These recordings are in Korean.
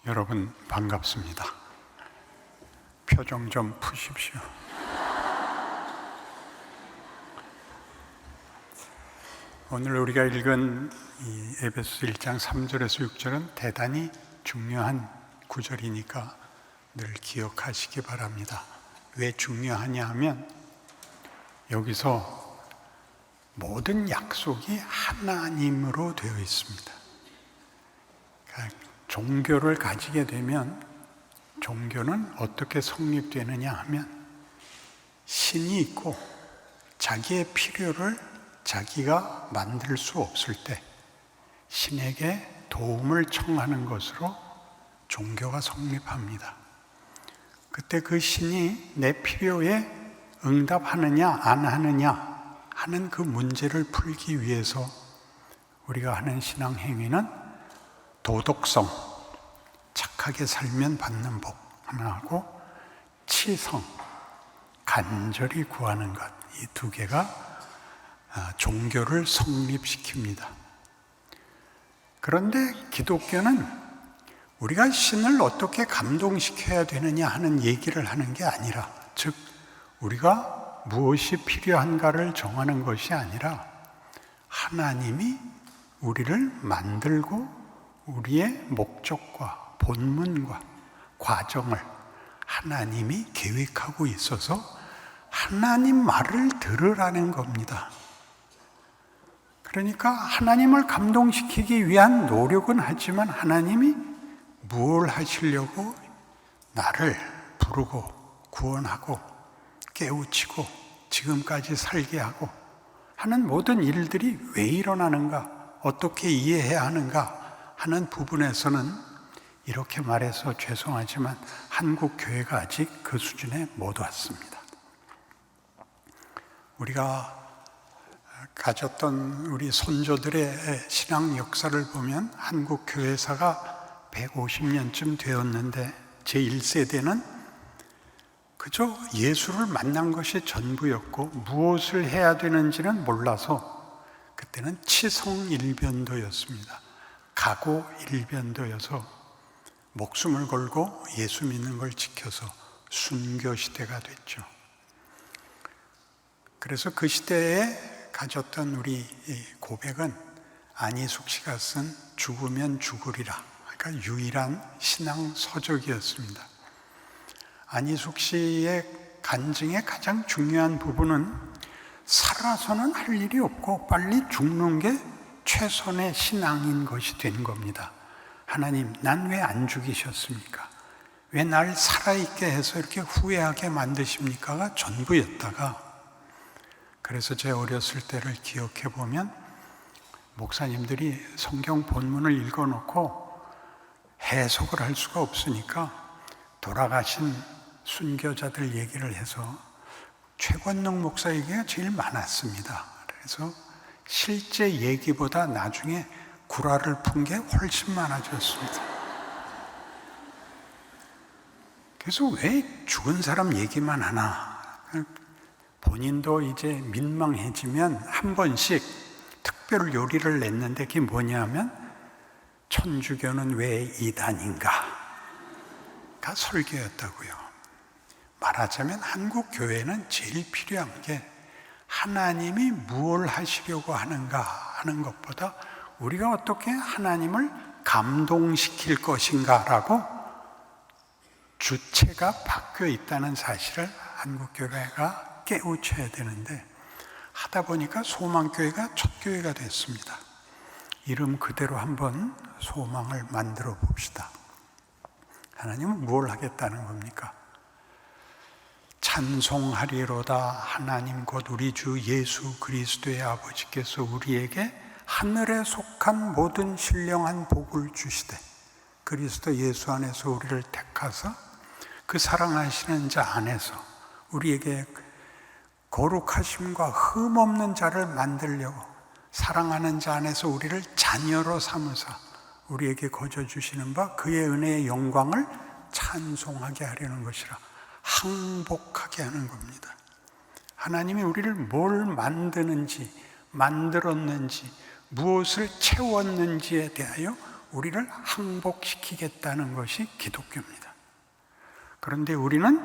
여러분 반갑습니다. 표정 좀 푸십시오. 오늘 우리가 읽은 이 에베소 1장 3절에서 6절은 대단히 중요한 구절이니까 늘 기억하시기 바랍니다. 왜 중요하냐 하면 여기서 모든 약속이 하나님으로 되어 있습니다. 그러니까 종교를 가지게 되면 종교는 어떻게 성립되느냐 하면 신이 있고 자기의 필요를 자기가 만들 수 없을 때 신에게 도움을 청하는 것으로 종교가 성립합니다. 그때 그 신이 내 필요에 응답하느냐 안 하느냐 하는 그 문제를 풀기 위해서 우리가 하는 신앙 행위는 도덕성, 착하게 살면 받는 복 하나하고 치성, 간절히 구하는 것, 이 두 개가 종교를 성립시킵니다. 그런데 기독교는 우리가 신을 어떻게 감동시켜야 되느냐 하는 얘기를 하는 게 아니라, 즉 우리가 무엇이 필요한가를 정하는 것이 아니라 하나님이 우리를 만들고 우리의 목적과 본문과 과정을 하나님이 계획하고 있어서 하나님 말을 들으라는 겁니다. 그러니까 하나님을 감동시키기 위한 노력은 하지만 하나님이 무엇을 하시려고 나를 부르고 구원하고 깨우치고 지금까지 살게 하고 하는 모든 일들이 왜 일어나는가, 어떻게 이해해야 하는가 하는 부분에서는 이렇게 말해서 죄송하지만 한국 교회가 아직 그 수준에 못 왔습니다. 우리가 가졌던 우리 선조들의 신앙 역사를 보면 한국 교회사가 150년쯤 되었는데 제1세대는 그저 예수를 만난 것이 전부였고 무엇을 해야 되는지는 몰라서 그때는 치성일변도였습니다. 각오일변도여서 목숨을 걸고 예수 믿는 걸 지켜서 순교 시대가 됐죠. 그래서 그 시대에 가졌던 우리 고백은 안희숙 씨가 쓴 죽으면 죽으리라, 그러니까 유일한 신앙 서적이었습니다. 안희숙 씨의 간증의 가장 중요한 부분은 살아서는 할 일이 없고 빨리 죽는 게 최선의 신앙인 것이 된 겁니다. 하나님, 난 왜 안 죽이셨습니까? 왜 날 살아있게 해서 이렇게 후회하게 만드십니까가 전부였다가, 그래서 제 어렸을 때를 기억해 보면 목사님들이 성경 본문을 읽어놓고 해석을 할 수가 없으니까 돌아가신 순교자들 얘기를 해서 최권능 목사 얘기가 제일 많았습니다. 그래서 실제 얘기보다 나중에 구라를 푼 게 훨씬 많아졌습니다. 그래서 왜 죽은 사람 얘기만 하나? 본인도 이제 민망해지면 한 번씩 특별 요리를 냈는데 그게 뭐냐면 천주교는 왜 이단인가? 가 설교였다고요. 말하자면 한국 교회는 제일 필요한 게 하나님이 무엇을 하시려고 하는가 하는 것보다 우리가 어떻게 하나님을 감동시킬 것인가라고 주체가 바뀌어 있다는 사실을 한국교회가 깨우쳐야 되는데, 하다 보니까 소망교회가 첫 교회가 됐습니다. 이름 그대로 한번 소망을 만들어 봅시다. 하나님은 무엇을 하겠다는 겁니까? 찬송하리로다 하나님 곧 우리 주 예수 그리스도의 아버지께서 우리에게 하늘에 속한 모든 신령한 복을 주시되 그리스도 예수 안에서 우리를 택하사 그 사랑하시는 자 안에서 우리에게 거룩하심과 흠없는 자를 만들려고 사랑하는 자 안에서 우리를 자녀로 삼으사 우리에게 거저 주시는 바 그의 은혜의 영광을 찬송하게 하려는 것이라 항복하게 하는 겁니다. 하나님이 우리를 뭘 만드는지, 만들었는지, 무엇을 채웠는지에 대하여 우리를 항복시키겠다는 것이 기독교입니다. 그런데 우리는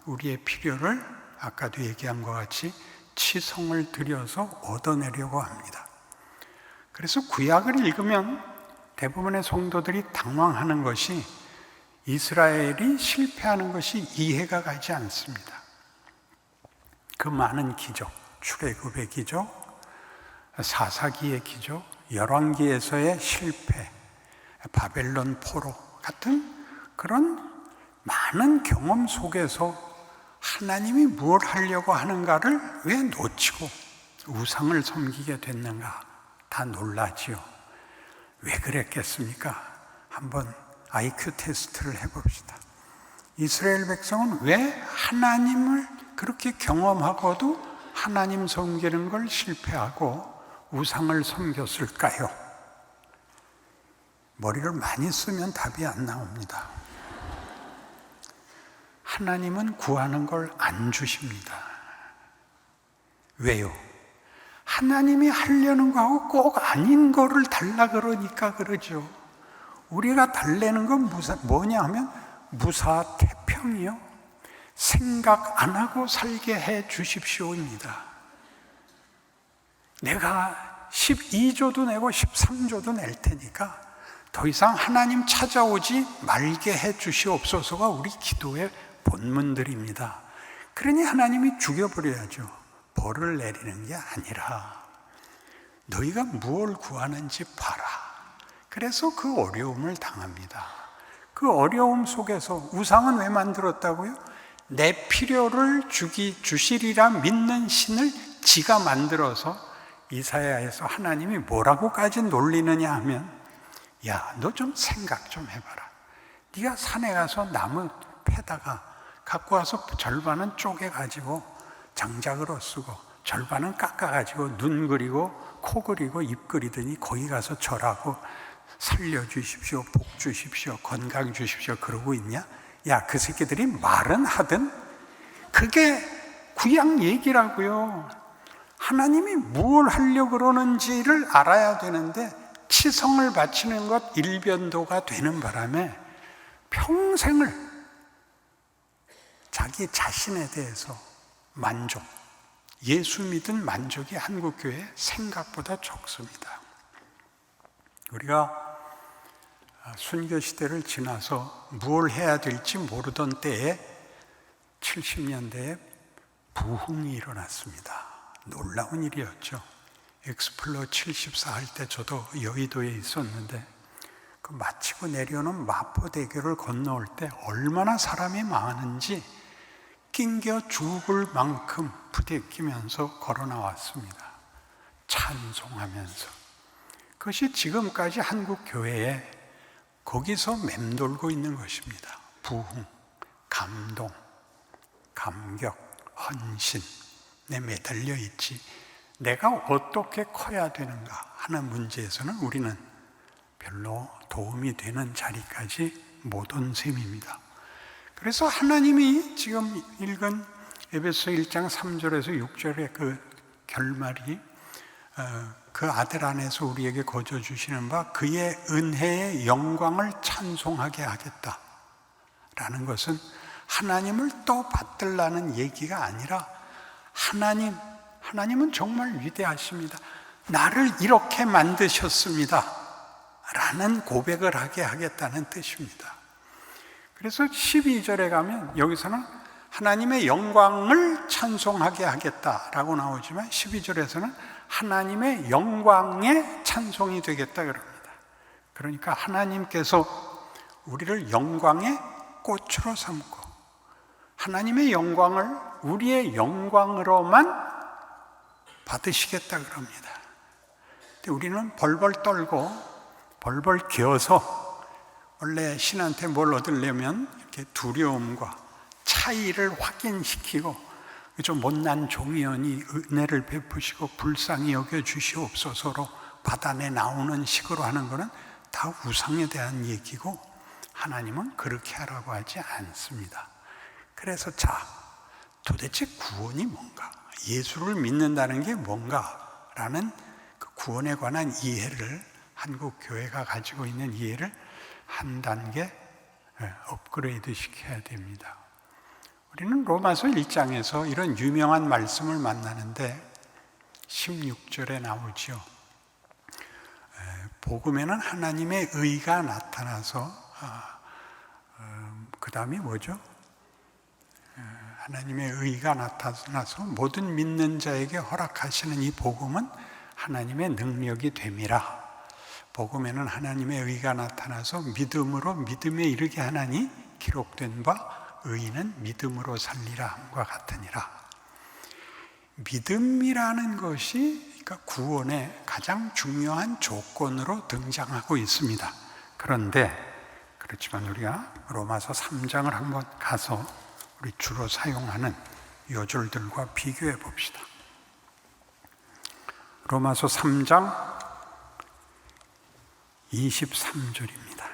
우리의 필요를 아까도 얘기한 것 같이 치성을 들여서 얻어내려고 합니다. 그래서 구약을 읽으면 대부분의 성도들이 당황하는 것이 이스라엘이 실패하는 것이 이해가 가지 않습니다. 그 많은 기적, 출애굽의 기적, 사사기의 기적, 열왕기에서의 실패, 바벨론 포로 같은 그런 많은 경험 속에서 하나님이 무엇 하려고 하는가를 왜 놓치고 우상을 섬기게 됐는가 다 놀라지요. 왜 그랬겠습니까? 한번 IQ 테스트를 해봅시다. 이스라엘 백성은 왜 하나님을 그렇게 경험하고도 하나님 섬기는 걸 실패하고 우상을 섬겼을까요? 머리를 많이 쓰면 답이 안 나옵니다. 하나님은 구하는 걸 안 주십니다. 왜요? 하나님이 하려는 거하고 꼭 아닌 거를 달라 그러니까 그러죠. 우리가 달래는 건 뭐냐 하면 무사태평이요. 생각 안 하고 살게 해 주십시오입니다. 내가 12조도 내고 13조도 낼 테니까 더 이상 하나님 찾아오지 말게 해 주시옵소서가 우리 기도의 본문들입니다. 그러니 하나님이 죽여버려야죠. 벌을 내리는 게 아니라 너희가 무엇을 구하는지 봐라. 그래서 그 어려움을 당합니다. 그 어려움 속에서 우상은 왜 만들었다고요? 내 필요를 주시리라 믿는 신을 지가 만들어서 이사야에서 하나님이 뭐라고까지 놀리느냐 하면 야, 너 좀 생각 좀 해봐라. 네가 산에 가서 나무 패다가 갖고 와서 절반은 쪼개가지고 장작으로 쓰고 절반은 깎아가지고 눈 그리고 코 그리고 입 그리더니 거기 가서 절하고 살려주십시오, 복 주십시오, 건강 주십시오 그러고 있냐? 야, 그 새끼들이 말은 하든 그게 구약 얘기라고요. 하나님이 뭘 하려고 그러는지를 알아야 되는데 치성을 바치는 것 일변도가 되는 바람에 평생을 자기 자신에 대해서 만족, 예수 믿은 만족이 한국교회에 생각보다 적습니다. 우리가 순교 시대를 지나서 뭘 해야 될지 모르던 때에 70년대에 부흥이 일어났습니다. 놀라운 일이었죠. 엑스플로 74 할 때 저도 여의도에 있었는데 그 마치고 내려오는 마포대교를 건너올 때 얼마나 사람이 많은지 낑겨 죽을 만큼 부대끼면서 걸어 나왔습니다. 찬송하면서. 그것이 지금까지 한국 교회에 거기서 맴돌고 있는 것입니다. 부흥, 감동, 감격, 헌신에 매달려 있지 내가 어떻게 커야 되는가 하는 문제에서는 우리는 별로 도움이 되는 자리까지 못 온 셈입니다. 그래서 하나님이 지금 읽은 에베소 1장 3절에서 6절의 그 결말이 그 아들 안에서 우리에게 거저 주시는 바 그의 은혜의 영광을 찬송하게 하겠다라는 것은 하나님을 또 받들라는 얘기가 아니라 하나님은 정말 위대하십니다. 나를 이렇게 만드셨습니다 라는 고백을 하게 하겠다는 뜻입니다. 그래서 12절에 가면 여기서는 하나님의 영광을 찬송하게 하겠다라고 나오지만 12절에서는 하나님의 영광의 찬송이 되겠다 그럽니다. 그러니까 하나님께서 우리를 영광의 꽃으로 삼고 하나님의 영광을 우리의 영광으로만 받으시겠다 그럽니다. 근데 우리는 벌벌 떨고 벌벌 기어서 원래 신한테 뭘 얻으려면 이렇게 두려움과 차이를 확인시키고 좀 못난 종이언이 은혜를 베푸시고 불쌍히 여겨 주시옵소서로 받아내 나오는 식으로 하는 것은 다 우상에 대한 얘기고 하나님은 그렇게 하라고 하지 않습니다. 그래서 도대체 구원이 뭔가? 예수를 믿는다는 게 뭔가라는 그 구원에 관한 이해를 한국 교회가 가지고 있는 이해를 한 단계 업그레이드 시켜야 됩니다. 우리는 로마서 1장에서 이런 유명한 말씀을 만나는데 16절에 나오죠. 복음에는 하나님의 의가 나타나서 그 다음이 뭐죠? 하나님의 의가 나타나서 모든 믿는 자에게 허락하시는 이 복음은 하나님의 능력이 됨이라. 복음에는 하나님의 의가 나타나서 믿음으로 믿음에 이르게 하나니 기록된 바 의인은 믿음으로 살리라 함과 같으니라. 믿음이라는 것이 그러니까 구원의 가장 중요한 조건으로 등장하고 있습니다. 그런데 그렇지만 우리가 로마서 3장을 한번 가서 우리 주로 사용하는 요절들과 비교해 봅시다. 로마서 3장 23절입니다.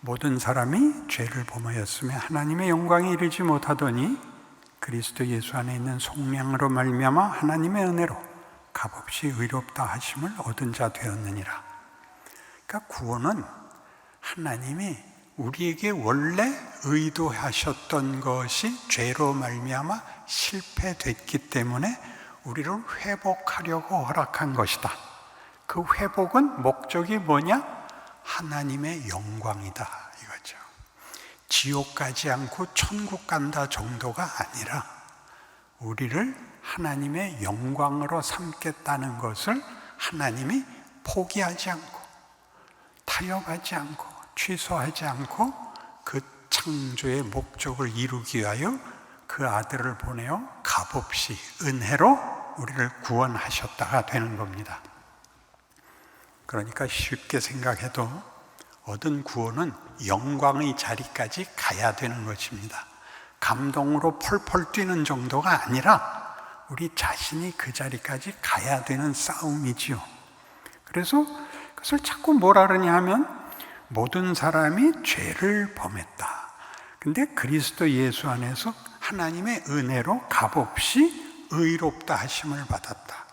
모든 사람이 죄를 범하였으며 하나님의 영광에 이르지 못하더니 그리스도 예수 안에 있는 속량으로 말미암아 하나님의 은혜로 값없이 의롭다 하심을 얻은 자 되었느니라. 그러니까 구원은 하나님이 우리에게 원래 의도하셨던 것이 죄로 말미암아 실패됐기 때문에 우리를 회복하려고 허락한 것이다. 그 회복은 목적이 뭐냐? 하나님의 영광이다 이거죠. 지옥 가지 않고 천국 간다 정도가 아니라 우리를 하나님의 영광으로 삼겠다는 것을 하나님이 포기하지 않고 타협하지 않고 취소하지 않고 그 창조의 목적을 이루기 위하여 그 아들을 보내어 값없이 은혜로 우리를 구원하셨다가 되는 겁니다. 그러니까 쉽게 생각해도 얻은 구원은 영광의 자리까지 가야 되는 것입니다. 감동으로 펄펄 뛰는 정도가 아니라 우리 자신이 그 자리까지 가야 되는 싸움이지요. 그래서 그것을 자꾸 뭐라 그러냐 하면 모든 사람이 죄를 범했다. 근데 그리스도 예수 안에서 하나님의 은혜로 값없이 의롭다 하심을 받았다.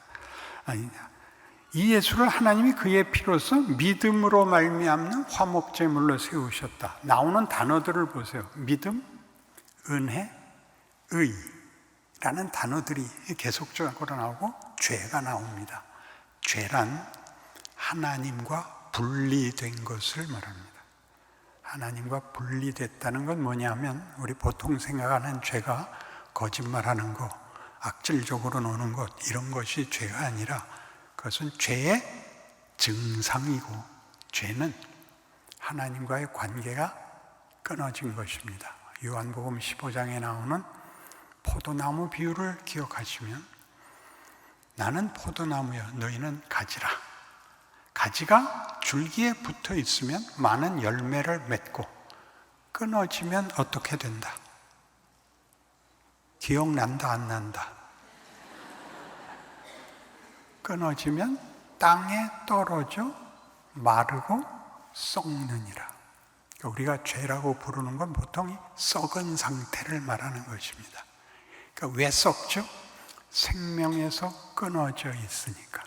이 예수를 하나님이 그의 피로써 믿음으로 말미암는 화목제물로 세우셨다. 나오는 단어들을 보세요. 믿음, 은혜, 의라는 단어들이 계속적으로 나오고 죄가 나옵니다. 죄란 하나님과 분리된 것을 말합니다. 하나님과 분리됐다는 건 뭐냐면 우리 보통 생각하는 죄가 거짓말하는 것, 악질적으로 노는 것 이런 것이 죄가 아니라 그것은 죄의 증상이고 죄는 하나님과의 관계가 끊어진 것입니다. 요한복음 15장에 나오는 포도나무 비유를 기억하시면 나는 포도나무여 너희는 가지라. 가지가 줄기에 붙어 있으면 많은 열매를 맺고 끊어지면 어떻게 된다? 기억난다 안 난다? 끊어지면 땅에 떨어져 마르고 썩느니라. 우리가 죄라고 부르는 건 보통 썩은 상태를 말하는 것입니다. 그러니까 왜 썩죠? 생명에서 끊어져 있으니까.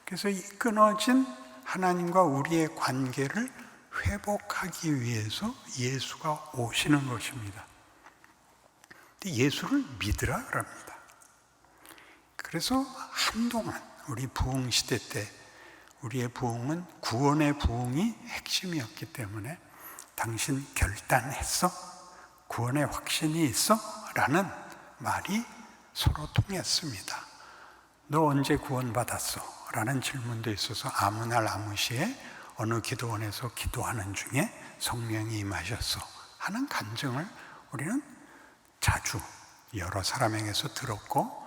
그래서 이 끊어진 하나님과 우리의 관계를 회복하기 위해서 예수가 오시는 것입니다. 근데 예수를 믿으라 그럽니다. 그래서 한동안 우리 부흥 시대 때 우리의 부흥은 구원의 부흥이 핵심이었기 때문에 당신 결단했어? 구원의 확신이 있어? 라는 말이 서로 통했습니다. 너 언제 구원받았어? 라는 질문도 있어서 아무 날 아무 시에 어느 기도원에서 기도하는 중에 성령이 임하셨어 하는 간증을 우리는 자주 여러 사람에게서 들었고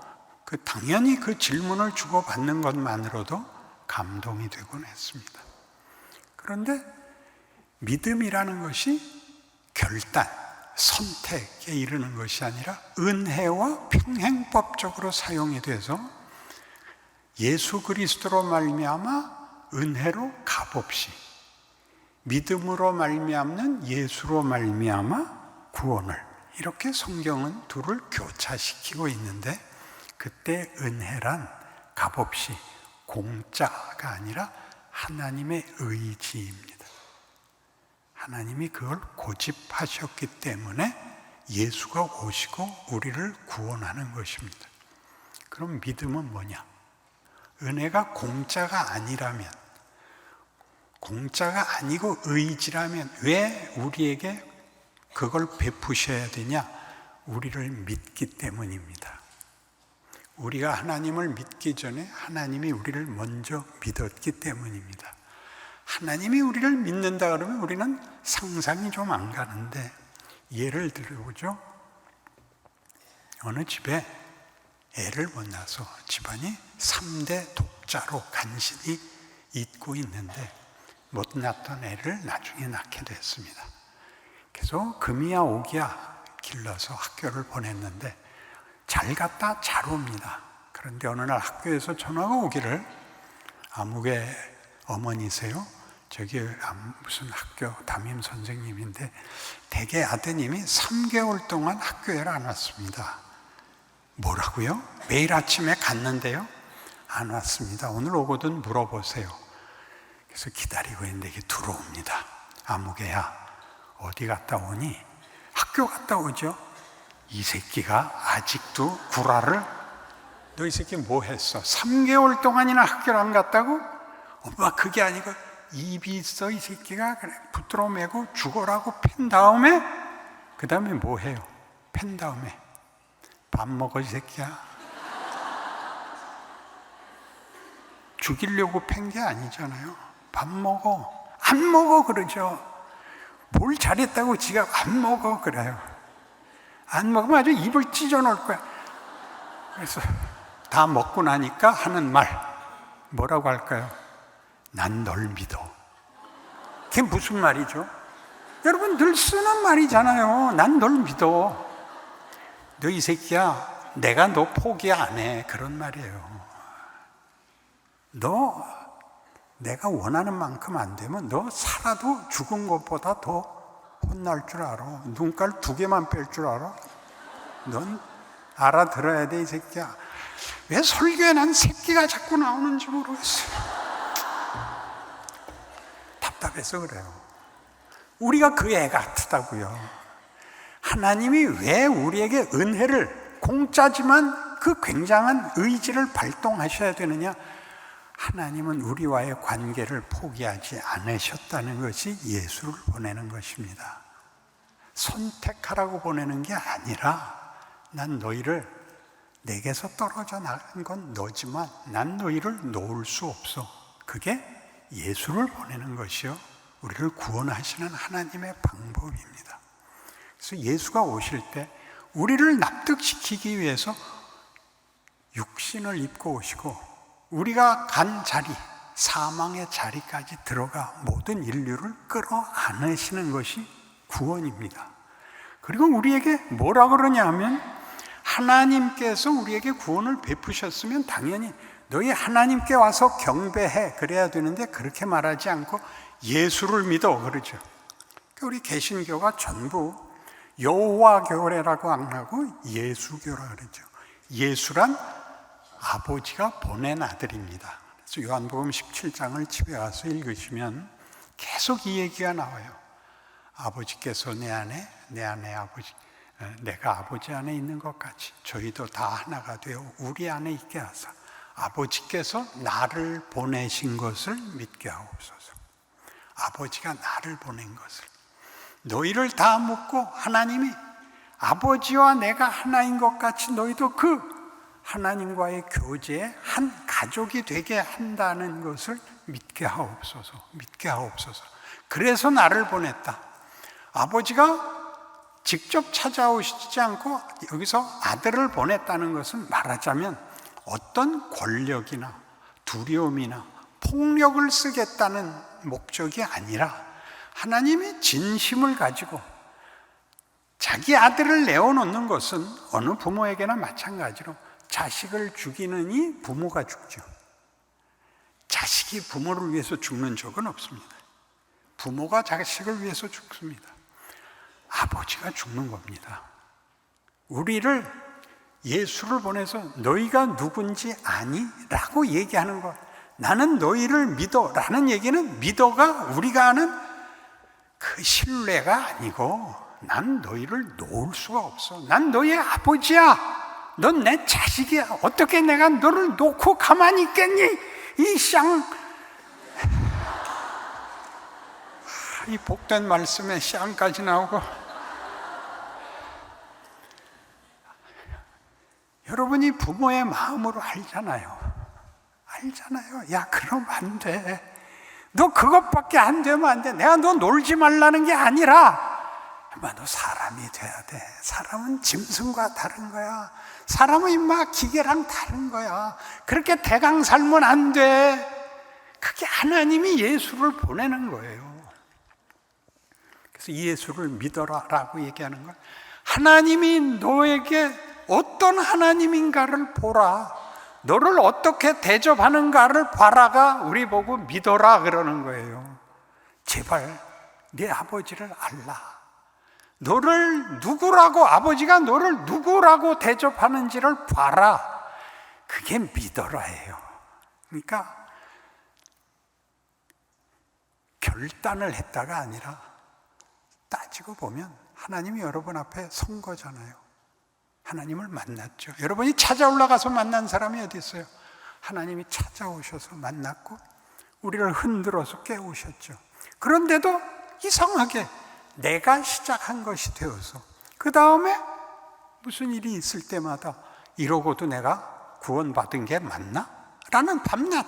당연히 그 질문을 주고받는 것만으로도 감동이 되곤 했습니다. 그런데 믿음이라는 것이 결단, 선택에 이르는 것이 아니라 은혜와 평행법적으로 사용이 돼서 예수 그리스도로 말미암아 은혜로 값없이 믿음으로 말미암는 예수로 말미암아 구원을 이렇게 성경은 둘을 교차시키고 있는데 그때 은혜란 값없이 공짜가 아니라 하나님의 의지입니다. 하나님이 그걸 고집하셨기 때문에 예수가 오시고 우리를 구원하는 것입니다. 그럼 믿음은 뭐냐? 은혜가 공짜가 아니라면, 공짜가 아니고 의지라면 왜 우리에게 그걸 베푸셔야 되냐? 우리를 믿기 때문입니다. 우리가 하나님을 믿기 전에 하나님이 우리를 먼저 믿었기 때문입니다. 하나님이 우리를 믿는다 그러면 우리는 상상이 좀 안 가는데, 예를 들어보죠. 어느 집에 애를 못 낳아서 집안이 3대 독자로 간신히 있고 있는데 못 낳던 애를 나중에 낳게 됐습니다. 그래서 금이야 오기야 길러서 학교를 보냈는데 잘 갔다 잘 옵니다. 그런데 어느 날 학교에서 전화가 오기를, 아무개 어머니세요? 저기 무슨 학교 담임 선생님인데 대개 아드님이 3개월 동안 학교에 안 왔습니다. 뭐라고요? 매일 아침에 갔는데요? 안 왔습니다. 오늘 오거든 물어보세요. 그래서 기다리고 있는데 이게 들어옵니다. 아무개야, 어디 갔다 오니? 학교 갔다 오죠. 이 새끼가 아직도 구라를, 너 이 새끼 뭐 했어? 3개월 동안이나 학교를 안 갔다고? 엄마 그게 아니고 입이 있어 이 새끼가. 그래 붙들어 매고 죽어라고 팬 다음에, 그 다음에 뭐 해요? 팬 다음에 밥 먹어 이 새끼야. 죽이려고 팬 게 아니잖아요. 밥 먹어. 안 먹어 그러죠. 뭘 잘했다고 지가 안 먹어 그래요. 안 먹으면 아주 입을 찢어 놓을 거야. 그래서 다 먹고 나니까 하는 말 뭐라고 할까요? 난 널 믿어. 그게 무슨 말이죠? 여러분 늘 쓰는 말이잖아요. 난 널 믿어. 너 이 새끼야, 내가 너 포기 안 해. 그런 말이에요. 너 내가 원하는 만큼 안 되면 너 살아도 죽은 것보다 더 혼날 줄 알아. 눈깔 2개만 뺄 줄 알아. 넌 알아들어야 돼 이 새끼야. 왜 설교에 난 새끼가 자꾸 나오는지 모르겠어요. 답답해서 그래요. 우리가 그 애 같다고요. 하나님이 왜 우리에게 은혜를, 공짜지만 그 굉장한 의지를 발동하셔야 되느냐? 하나님은 우리와의 관계를 포기하지 않으셨다는 것이 예수를 보내는 것입니다. 선택하라고 보내는 게 아니라, 난 너희를, 내게서 떨어져 나간 건 너지만 난 너희를 놓을 수 없어. 그게 예수를 보내는 것이요, 우리를 구원하시는 하나님의 방법입니다. 그래서 예수가 오실 때 우리를 납득시키기 위해서 육신을 입고 오시고, 우리가 간 자리, 사망의 자리까지 들어가 모든 인류를 끌어안으시는 것이 구원입니다. 그리고 우리에게 뭐라 그러냐 하면, 하나님께서 우리에게 구원을 베푸셨으면 당연히 너희 하나님께 와서 경배해 그래야 되는데, 그렇게 말하지 않고 예수를 믿어 그러죠. 우리 개신교가 전부 여호와 교회라고 안 하고 예수교라 그러죠. 예수란 아버지가 보낸 아들입니다. 그래서 요한복음 17장을 집에 와서 읽으시면 계속 이 얘기가 나와요. 아버지께서 내 안에 아버지, 내가 아버지 안에 있는 것 같이 저희도 다 하나가 되어 우리 안에 있게 하사 아버지께서 나를 보내신 것을 믿게 하옵소서. 아버지가 나를 보낸 것을, 너희를 다 묻고 하나님이 아버지와 내가 하나인 것 같이 너희도 그 하나님과의 교제에 한 가족이 되게 한다는 것을 믿게 하옵소서. 믿게 하옵소서. 그래서 나를 보냈다. 아버지가 직접 찾아오시지 않고 여기서 아들을 보냈다는 것은, 말하자면 어떤 권력이나 두려움이나 폭력을 쓰겠다는 목적이 아니라, 하나님이 진심을 가지고 자기 아들을 내어놓는 것은 어느 부모에게나 마찬가지로 자식을 죽이느니 부모가 죽죠. 자식이 부모를 위해서 죽는 적은 없습니다. 부모가 자식을 위해서 죽습니다. 아버지가 죽는 겁니다. 우리를, 예수를 보내서 너희가 누군지 아니? 라고 얘기하는 것. 나는 너희를 믿어 라는 얘기는 믿어가 우리가 아는 그 신뢰가 아니고 난 너희를 놓을 수가 없어. 난 너희 아버지야. 넌 내 자식이야. 어떻게 내가 너를 놓고 가만히 있겠니? 이 복된 말씀에 쌍까지 나오고. 여러분이 부모의 마음으로 알잖아요. 야, 그러면 안 돼. 너 그것밖에 안 되면 안 돼. 내가 너 놀지 말라는 게 아니라, 너 사람이 돼야 돼. 사람은 짐승과 다른 거야. 사람은 임마 기계랑 다른 거야. 그렇게 대강 살면 안 돼. 그게 하나님이 예수를 보내는 거예요. 그래서 이 예수를 믿어라 라고 얘기하는 거야. 하나님이 너에게 어떤 하나님인가를 보라. 너를 어떻게 대접하는가를 봐라가 우리 보고 믿어라 그러는 거예요. 제발 네 아버지를 알라. 너를 누구라고, 아버지가 너를 누구라고 대접하는지를 봐라. 그게 믿어라예요. 그러니까 결단을 했다가 아니라 따지고 보면 하나님이 여러분 앞에 선 거잖아요. 하나님을 만났죠. 여러분이 찾아 올라가서 만난 사람이 어디 있어요? 하나님이 찾아오셔서 만났고 우리를 흔들어서 깨우셨죠. 그런데도 이상하게 내가 시작한 것이 되어서 그 다음에 무슨 일이 있을 때마다 이러고도 내가 구원받은 게 맞나? 라는 밤낮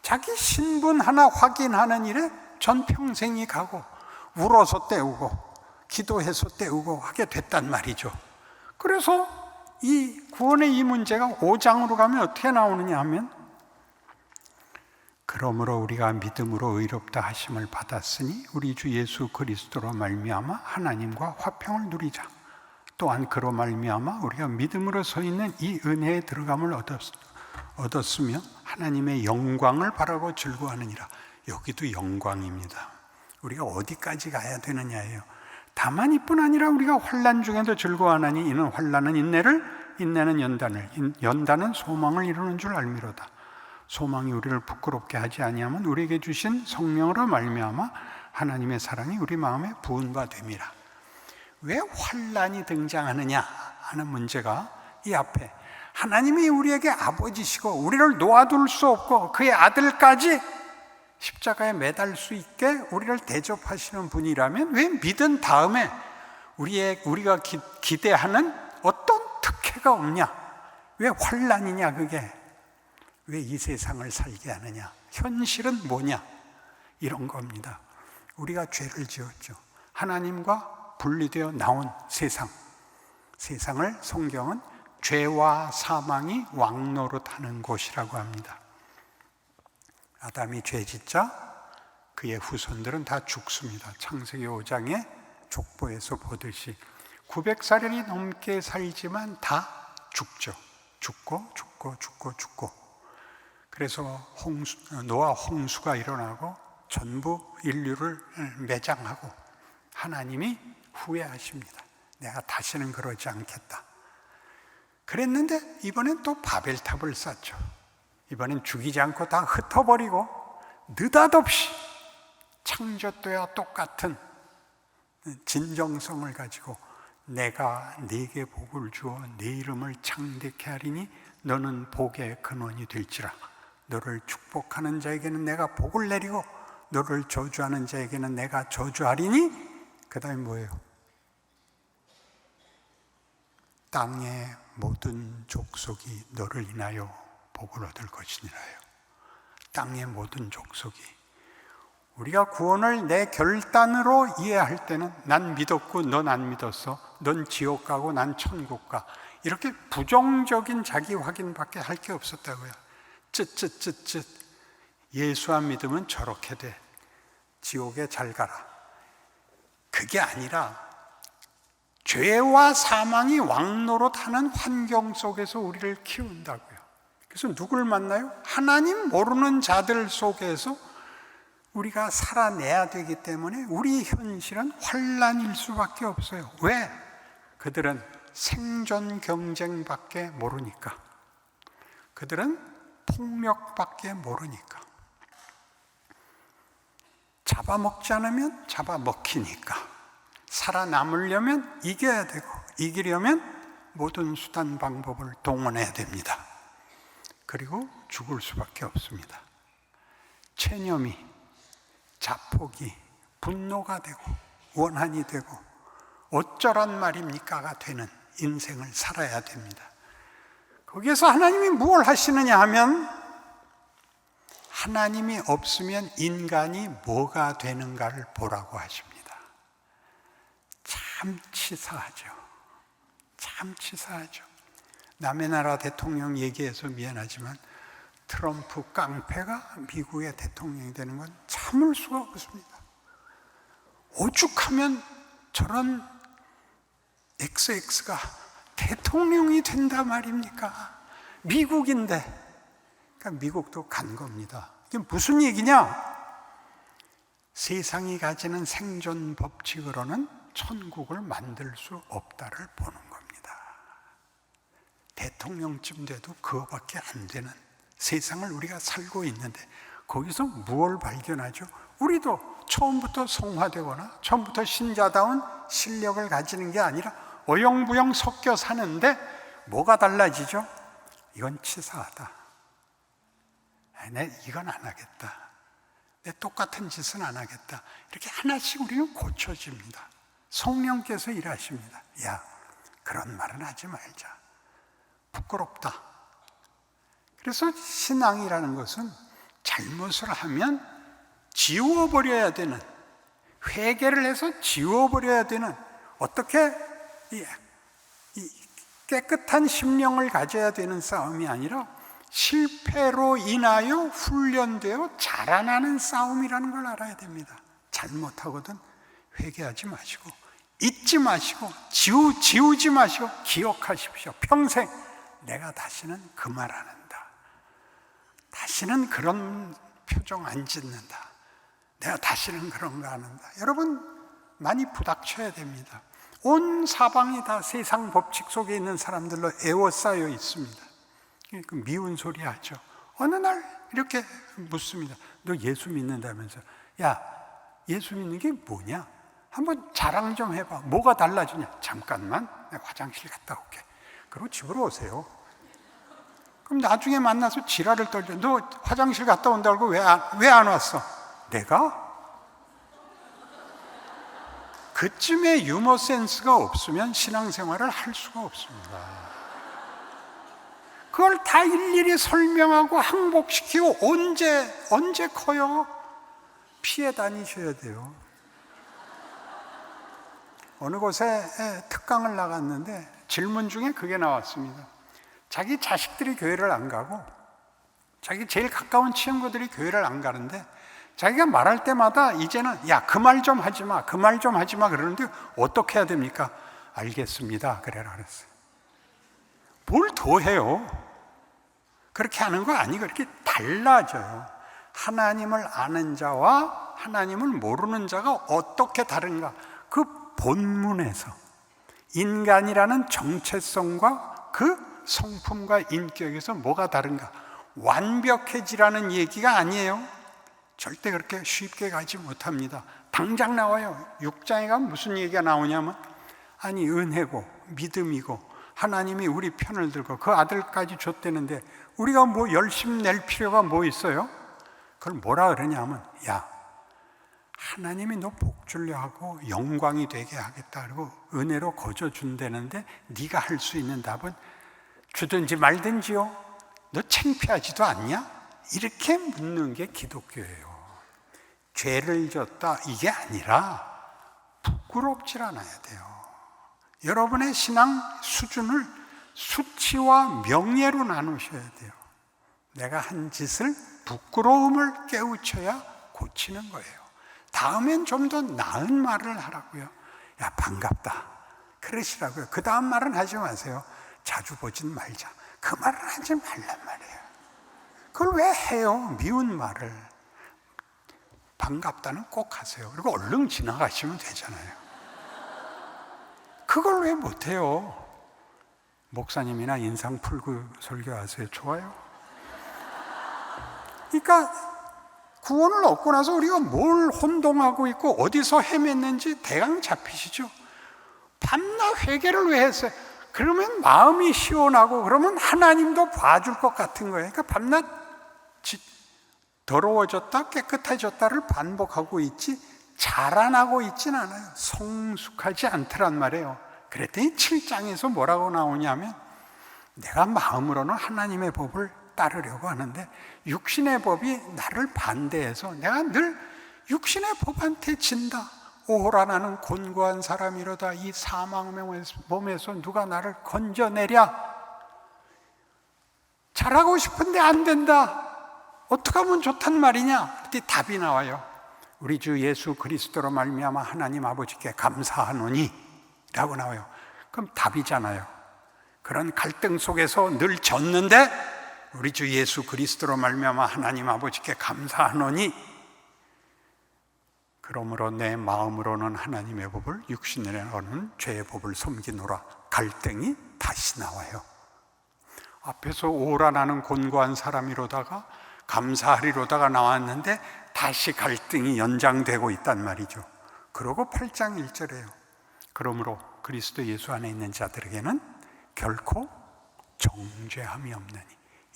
자기 신분 하나 확인하는 일에 전 평생이 가고 울어서 때우고 기도해서 때우고 하게 됐단 말이죠. 그래서 이 구원의 이 문제가 5장으로 가면 어떻게 나오느냐 하면, 그러므로 우리가 믿음으로 의롭다 하심을 받았으니 우리 주 예수 그리스도로 말미암아 하나님과 화평을 누리자. 또한 그로 말미암아 우리가 믿음으로 서 있는 이 은혜에 들어감을 얻었으며 하나님의 영광을 바라고 즐거워하느니라. 여기도 영광입니다. 우리가 어디까지 가야 되느냐예요. 다만 이뿐 아니라 우리가 환난 중에도 즐거워하나니 이는 환난은 인내를, 인내는 연단을, 연단은 소망을 이루는 줄 알미로다. 소망이 우리를 부끄럽게 하지 아니하면 우리에게 주신 성령으로 말미암아 하나님의 사랑이 우리 마음에 부은 바 됨이라. 왜 환난이 등장하느냐 하는 문제가 이 앞에 하나님이 우리에게 아버지시고 우리를 놓아둘 수 없고 그의 아들까지 십자가에 매달 수 있게 우리를 대접하시는 분이라면 왜 믿은 다음에 우리가 기대하는 어떤 특혜가 없냐? 왜 환난이냐 그게? 왜 이 세상을 살게 하느냐? 현실은 뭐냐? 이런 겁니다. 우리가 죄를 지었죠. 하나님과 분리되어 나온 세상을 성경은 죄와 사망이 왕노릇하는 곳이라고 합니다. 아담이 죄짓자 그의 후손들은 다 죽습니다. 창세기 5장의 족보에서 보듯이 900살이 넘게 살지만 다 죽죠. 죽고 그래서 노아 홍수가 일어나고 전부 인류를 매장하고 하나님이 후회하십니다. 내가 다시는 그러지 않겠다. 그랬는데 이번엔 또 바벨탑을 쌓죠. 이번엔 죽이지 않고 다 흩어버리고 느닷없이 창조 때와 똑같은 진정성을 가지고 내가 네게 복을 주어 네 이름을 창대케 하리니 너는 복의 근원이 될지라. 너를 축복하는 자에게는 내가 복을 내리고 너를 저주하는 자에게는 내가 저주하리니, 그 다음에 뭐예요? 땅의 모든 족속이 너를 인하여 복을 얻을 것이니라요. 땅의 모든 족속이. 우리가 구원을 내 결단으로 이해할 때는 난 믿었고 넌 안 믿었어, 넌 지옥 가고 난 천국 가, 이렇게 부정적인 자기 확인밖에 할 게 없었다고요. 쯧 예수 안 믿으면 저렇게 돼, 지옥에 잘 가라. 그게 아니라 죄와 사망이 왕노릇하는 환경 속에서 우리를 키운다고요. 그래서 누굴 만나요? 하나님 모르는 자들 속에서 우리가 살아내야 되기 때문에 우리 현실은 환난일 수밖에 없어요. 왜? 그들은 생존 경쟁밖에 모르니까. 그들은 폭력밖에 모르니까. 잡아먹지 않으면 잡아먹히니까. 살아남으려면 이겨야 되고, 이기려면 모든 수단 방법을 동원해야 됩니다. 그리고 죽을 수밖에 없습니다. 체념이, 자폭이, 분노가 되고 원한이 되고 어쩌란 말입니까가 되는 인생을 살아야 됩니다. 거기에서 하나님이 무엇을 하시느냐 하면, 하나님이 없으면 인간이 뭐가 되는가를 보라고 하십니다. 참 치사하죠. 참 치사하죠. 남의 나라 대통령 얘기해서 미안하지만 트럼프 깡패가 미국의 대통령이 되는 건 참을 수가 없습니다. 오죽하면 저런 XX가 대통령이 된다 말입니까? 미국인데. 그러니까 미국도 간 겁니다. 이게 무슨 얘기냐? 세상이 가지는 생존 법칙으로는 천국을 만들 수 없다를 보는 겁니다. 대통령쯤 돼도 그거밖에 안 되는 세상을 우리가 살고 있는데, 거기서 무엇을 발견하죠? 우리도 처음부터 성화되거나 처음부터 신자다운 실력을 가지는 게 아니라 어영부영 섞여 사는데 뭐가 달라지죠? 이건 치사하다. 내 이건 안 하겠다. 내 똑같은 짓은 안 하겠다. 이렇게 하나씩 우리는 고쳐집니다. 성령께서 일하십니다. 야, 그런 말은 하지 말자. 부끄럽다. 그래서 신앙이라는 것은 잘못을 하면 지워버려야 되는, 회개를 해서 지워버려야 되는, 어떻게 이 깨끗한 심령을 가져야 되는 싸움이 아니라 실패로 인하여 훈련되어 자라나는 싸움이라는 걸 알아야 됩니다. 잘못하거든 회개하지 마시고, 잊지 마시고, 지우지 마시고 기억하십시오. 평생 내가 다시는 그 말 안 한다. 다시는 그런 표정 안 짓는다. 내가 다시는 그런 거 안 한다. 여러분 많이 부닥쳐야 됩니다. 온 사방이 다 세상 법칙 속에 있는 사람들로 에워싸여 있습니다. 그 미운 소리 하죠. 어느 날 이렇게 묻습니다. 너 예수 믿는다면서. 야, 예수 믿는 게 뭐냐? 한번 자랑 좀 해봐. 뭐가 달라지냐? 잠깐만, 내가 화장실 갔다 올게. 그리고 집으로 오세요. 그럼 나중에 만나서 지랄을 떨죠. 너 화장실 갔다 온다고 왜 안 왔어? 내가? 그쯤에 유머 센스가 없으면 신앙생활을 할 수가 없습니다. 그걸 다 일일이 설명하고 항복시키고 언제 커요? 피해 다니셔야 돼요. 어느 곳에 특강을 나갔는데 질문 중에 그게 나왔습니다. 자기 자식들이 교회를 안 가고 자기 제일 가까운 친구들이 교회를 안 가는데 자기가 말할 때마다 이제는 야, 그 말 좀 하지 마, 그 말 좀 하지 마 그러는데 어떻게 해야 됩니까? 알겠습니다 그래라 그랬어요. 뭘 더 해요? 그렇게 하는 거 아니고 이렇게 달라져요. 하나님을 아는 자와 하나님을 모르는 자가 어떻게 다른가? 그 본문에서 인간이라는 정체성과 그 성품과 인격에서 뭐가 다른가? 완벽해지라는 얘기가 아니에요. 절대 그렇게 쉽게 가지 못합니다. 당장 나와요. 6장에 가면 무슨 얘기가 나오냐면, 아니 은혜고 믿음이고 하나님이 우리 편을 들고 그 아들까지 줬대는데 우리가 뭐 열심 낼 필요가 뭐 있어요? 그걸 뭐라 그러냐면, 야, 하나님이 너 복 주려 하고 영광이 되게 하겠다 그리고 은혜로 거저 준다는데 네가 할 수 있는 답은 주든지 말든지요. 너 창피하지도 않냐? 이렇게 묻는 게 기독교예요. 죄를 졌다 이게 아니라 부끄럽질 않아야 돼요. 여러분의 신앙 수준을 수치와 명예로 나누셔야 돼요. 내가 한 짓을 부끄러움을 깨우쳐야 고치는 거예요. 다음엔 좀 더 나은 말을 하라고요. 야, 반갑다 그러시라고요. 그 다음 말은 하지 마세요. 자주 보진 말자. 그 말은 하지 말란 말이에요. 그걸 왜 해요? 미운 말을. 반갑다는 꼭 하세요. 그리고 얼른 지나가시면 되잖아요. 그걸 왜 못해요? 목사님이나 인상 풀고 설교하세요. 좋아요. 그러니까 구원을 얻고 나서 우리가 뭘 혼동하고 있고 어디서 헤맸는지 대강 잡히시죠? 밤낮 회개를 왜 했어요? 그러면 마음이 시원하고 그러면 하나님도 봐줄 것 같은 거예요. 그러니까 밤낮 더러워졌다 깨끗해졌다를 반복하고 있지 자라나고 있진 않아요. 성숙하지 않더란 말이에요. 그랬더니 7장에서 뭐라고 나오냐면 내가 마음으로는 하나님의 법을 따르려고 하는데 육신의 법이 나를 반대해서 내가 늘 육신의 법한테 진다. 오호라 나는 곤고한 사람이로다. 이 사망의 몸에서 누가 나를 건져내랴. 잘하고 싶은데 안 된다. 어떻게 하면 좋단 말이냐? 그때 답이 나와요. 우리 주 예수 그리스도로 말미암아 하나님 아버지께 감사하노니 라고 나와요. 그럼 답이잖아요. 그런 갈등 속에서 늘 졌는데 우리 주 예수 그리스도로 말미암아 하나님 아버지께 감사하노니 그러므로 내 마음으로는 하나님의 법을 육신으로는 죄의 법을 섬기노라. 갈등이 다시 나와요. 앞에서 오라 나는 곤고한 사람이로다가 감사하리로다가 나왔는데 다시 갈등이 연장되고 있단 말이죠. 그러고 8장 1절에요. 그러므로 그리스도 예수 안에 있는 자들에게는 결코 정죄함이 없나니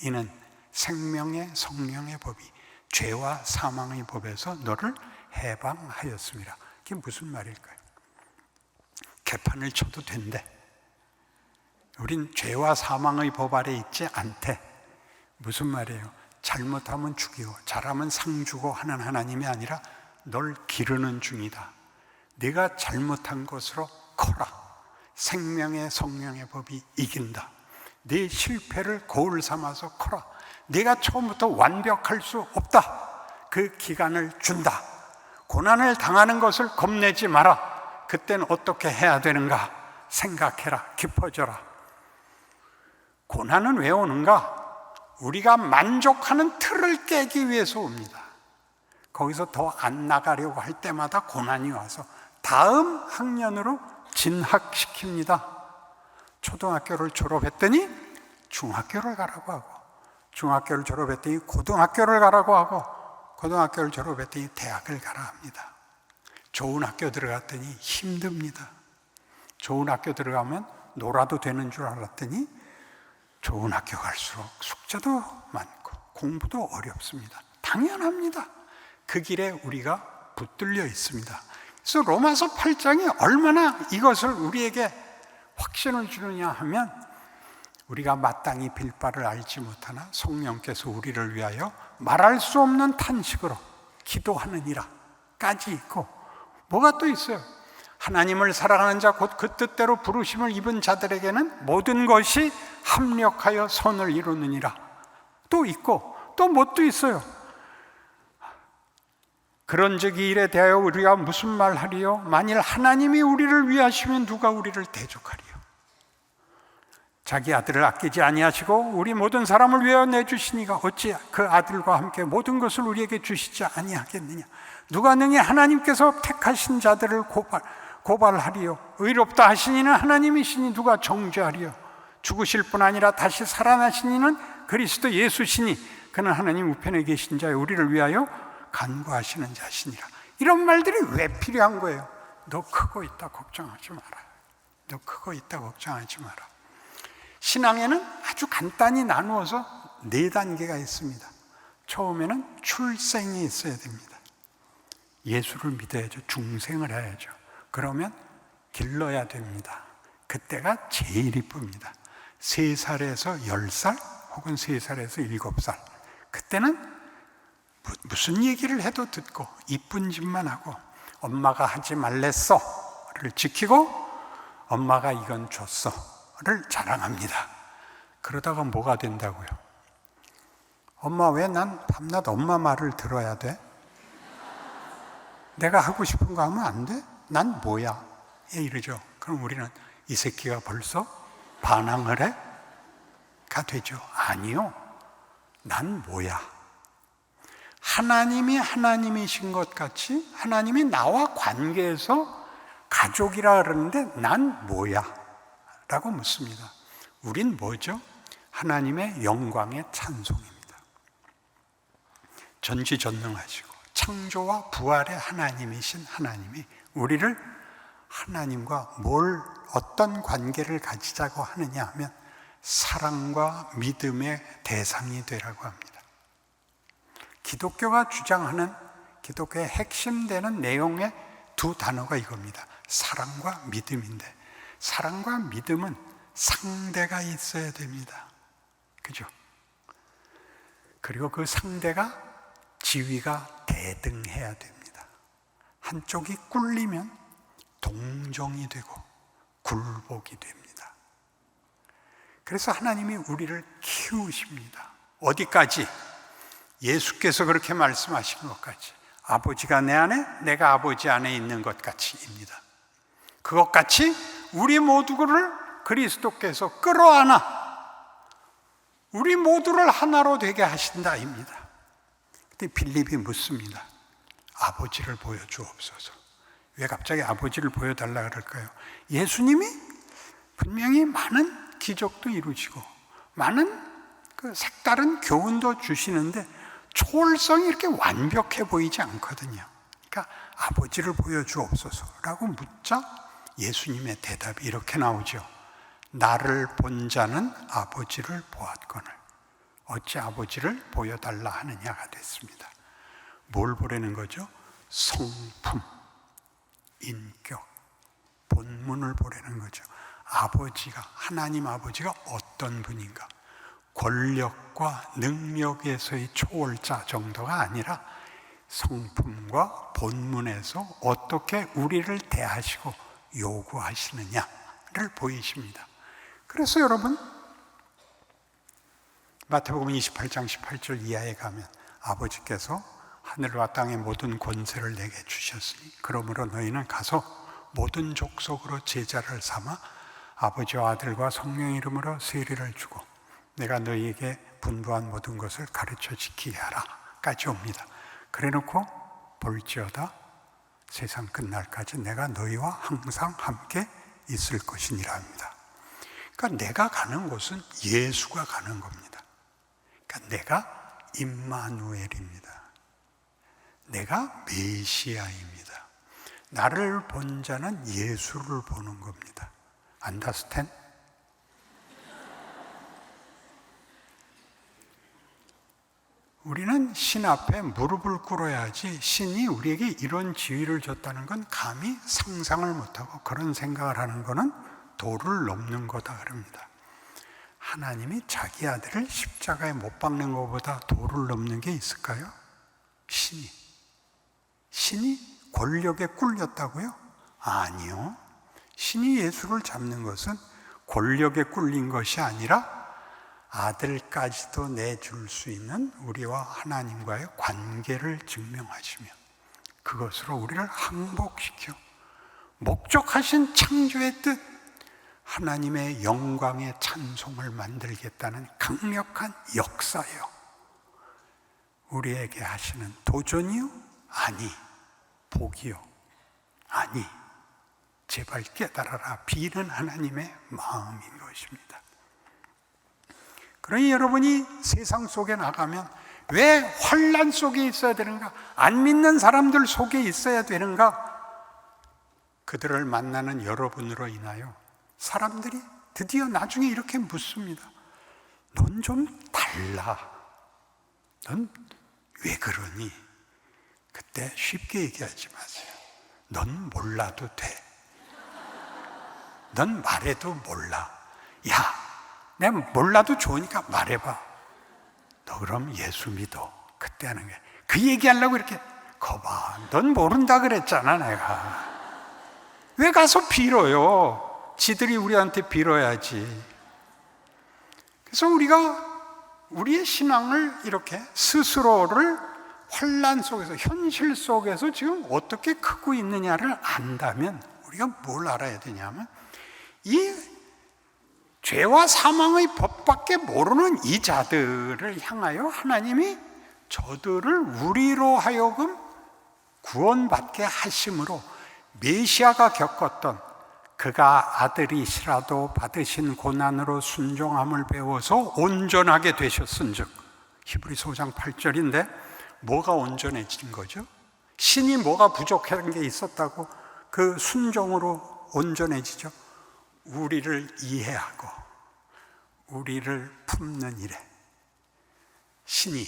이는 생명의 성령의 법이 죄와 사망의 법에서 너를 해방하였습니다. 이게 무슨 말일까요? 개판을 쳐도 된대. 우린 죄와 사망의 법 아래 있지 않대. 무슨 말이에요? 잘못하면 죽이고 잘하면 상 주고 하는 하나님이 아니라 널 기르는 중이다. 네가 잘못한 것으로 커라. 생명의 성령의 법이 이긴다. 네 실패를 거울 삼아서 커라. 네가 처음부터 완벽할 수 없다. 그 기간을 준다. 고난을 당하는 것을 겁내지 마라. 그때는 어떻게 해야 되는가 생각해라. 깊어져라. 고난은 왜 오는가? 우리가 만족하는 틀을 깨기 위해서 옵니다. 거기서 더 안 나가려고 할 때마다 고난이 와서 다음 학년으로 진학시킵니다. 초등학교를 졸업했더니 중학교를 가라고 하고, 중학교를 졸업했더니 고등학교를 가라고 하고, 고등학교를 졸업했더니 대학을 가라 합니다. 좋은 학교 들어갔더니 힘듭니다. 좋은 학교 들어가면 놀아도 되는 줄 알았더니 좋은 학교 갈수록 숙제도 많고 공부도 어렵습니다. 당연합니다. 그 길에 우리가 붙들려 있습니다. 그래서 로마서 8장이 얼마나 이것을 우리에게 확신을 주느냐 하면 우리가 마땅히 빌 바를 알지 못하나 성령께서 우리를 위하여 말할 수 없는 탄식으로 기도하느니라 까지 있고, 뭐가 또 있어요? 하나님을 사랑하는 자 곧 그 뜻대로 부르심을 입은 자들에게는 모든 것이 합력하여 선을 이루느니라 또 있고, 또 뭣도 있어요. 그런즉 이 일에 대하여 우리가 무슨 말하리요? 만일 하나님이 우리를 위하시면 누가 우리를 대적하리요? 자기 아들을 아끼지 아니하시고 우리 모든 사람을 위하여 내주시니가 어찌 그 아들과 함께 모든 것을 우리에게 주시지 아니하겠느냐? 누가 능히 하나님께서 택하신 자들을 고발하리요? 의롭다 하신 이는 하나님이시니 누가 정죄하리요? 죽으실 뿐 아니라 다시 살아나신 이는 그리스도 예수시니 그는 하나님 우편에 계신 자여 우리를 위하여 간구하시는 자시니라. 이런 말들이 왜 필요한 거예요? 너 크고 있다 걱정하지 마라. 너 크고 있다 걱정하지 마라. 신앙에는 아주 간단히 나누어서 4단계가 있습니다. 처음에는 출생이 있어야 됩니다. 예수를 믿어야죠. 중생을 해야죠. 그러면 길러야 됩니다. 그때가 제일 이쁩니다. 3살에서 10살 혹은 3살에서 7살. 그때는 무슨 얘기를 해도 듣고 이쁜 짓만 하고 엄마가 하지 말랬어를 지키고 엄마가 이건 줬어를 자랑합니다. 그러다가 뭐가 된다고요? 엄마 왜 난 밤낮 엄마 말을 들어야 돼? 내가 하고 싶은 거 하면 안 돼? 난 뭐야? 이러죠. 그럼 우리는 이 새끼가 벌써 반항을 해? 가 되죠. 아니요. 난 뭐야? 하나님이 하나님이신 것 같이 하나님이 나와 관계에서 가족이라 그러는데 난 뭐야? 라고 묻습니다. 우린 뭐죠? 하나님의 영광의 찬송입니다. 전지전능하시고 창조와 부활의 하나님이신 하나님이 우리를 하나님과 어떤 관계를 가지자고 하느냐 하면 사랑과 믿음의 대상이 되라고 합니다. 기독교가 주장하는 기독교의 핵심되는 내용의 두 단어가 이겁니다. 사랑과 믿음인데, 사랑과 믿음은 상대가 있어야 됩니다. 그죠? 그리고 그 상대가 지위가 대등해야 됩니다. 한쪽이 꿀리면 동정이 되고 굴복이 됩니다. 그래서 하나님이 우리를 키우십니다. 어디까지? 예수께서 그렇게 말씀하신 것까지. 아버지가 내 안에, 내가 아버지 안에 있는 것 같이입니다. 그것 같이 우리 모두를 그리스도께서 끌어안아 우리 모두를 하나로 되게 하신다입니다. 그때 빌립이 묻습니다. 아버지를 보여주옵소서. 왜 갑자기 아버지를 보여달라 그럴까요? 예수님이 분명히 많은 기적도 이루시고 많은 그 색다른 교훈도 주시는데 초월성이 이렇게 완벽해 보이지 않거든요. 그러니까 아버지를 보여주옵소서라고 묻자 예수님의 대답이 이렇게 나오죠. 나를 본 자는 아버지를 보았거늘 어찌 아버지를 보여달라 하느냐가 됐습니다. 뭘 보라는 거죠? 성품, 인격, 본문을 보라는 거죠. 아버지가, 하나님 아버지가 어떤 분인가? 권력과 능력에서의 초월자 정도가 아니라 성품과 본문에서 어떻게 우리를 대하시고 요구하시느냐를 보이십니다. 그래서 여러분, 마태복음 28장 18절 이하에 가면 아버지께서 하늘과 땅의 모든 권세를 내게 주셨으니 그러므로 너희는 가서 모든 족속으로 제자를 삼아 아버지와 아들과 성령 이름으로 세례를 주고 내가 너희에게 분부한 모든 것을 가르쳐 지키게 하라 까지 옵니다. 그래놓고 볼지어다 세상 끝날까지 내가 너희와 항상 함께 있을 것이니라 합니다. 그러니까 내가 가는 곳은 예수가 가는 겁니다. 그러니까 내가 임마누엘입니다. 내가 메시아입니다. 나를 본 자는 예수를 보는 겁니다. 안다스텐? 우리는 신 앞에 무릎을 꿇어야지 신이 우리에게 이런 지위를 줬다는 건 감히 상상을 못하고 그런 생각을 하는 것은 도를 넘는 거다 그럽니다. 하나님이 자기 아들을 십자가에 못 박는 것보다 도를 넘는 게 있을까요? 신이 권력에 꿀렸다고요? 아니요. 신이 예수를 잡는 것은 권력에 꿀린 것이 아니라 아들까지도 내줄 수 있는 우리와 하나님과의 관계를 증명하시며 그것으로 우리를 항복시켜 목적하신 창조의 뜻 하나님의 영광의 찬송을 만들겠다는 강력한 역사요. 우리에게 하시는 도전이요? 아니. 복이요? 아니. 제발 깨달아라 비는 하나님의 마음인 것입니다. 그러니 여러분이 세상 속에 나가면 왜 환난 속에 있어야 되는가? 안 믿는 사람들 속에 있어야 되는가? 그들을 만나는 여러분으로 인하여 사람들이 드디어 나중에 이렇게 묻습니다. 넌 좀 달라. 넌 왜 그러니? 그때 쉽게 얘기하지 마세요. 넌 몰라도 돼. 넌 말해도 몰라. 야, 내가 몰라도 좋으니까 말해봐. 너 그럼 예수 믿어. 그때 하는 게. 그 얘기하려고 이렇게 거봐. 넌 모른다 그랬잖아 내가. 왜 가서 빌어요? 지들이 우리한테 빌어야지. 그래서 우리가 우리의 신앙을 이렇게 스스로를 환난 속에서 현실 속에서 지금 어떻게 크고 있느냐를 안다면 우리가 뭘 알아야 되냐면 이 죄와 사망의 법밖에 모르는 이 자들을 향하여 하나님이 저들을 우리로 하여금 구원받게 하심으로 메시아가 겪었던 그가 아들이시라도 받으신 고난으로 순종함을 배워서 온전하게 되셨은즉 히브리서 5장 8절인데 뭐가 온전해진 거죠? 신이 뭐가 부족한 게 있었다고 그 순종으로 온전해지죠? 우리를 이해하고 우리를 품는 일에 신이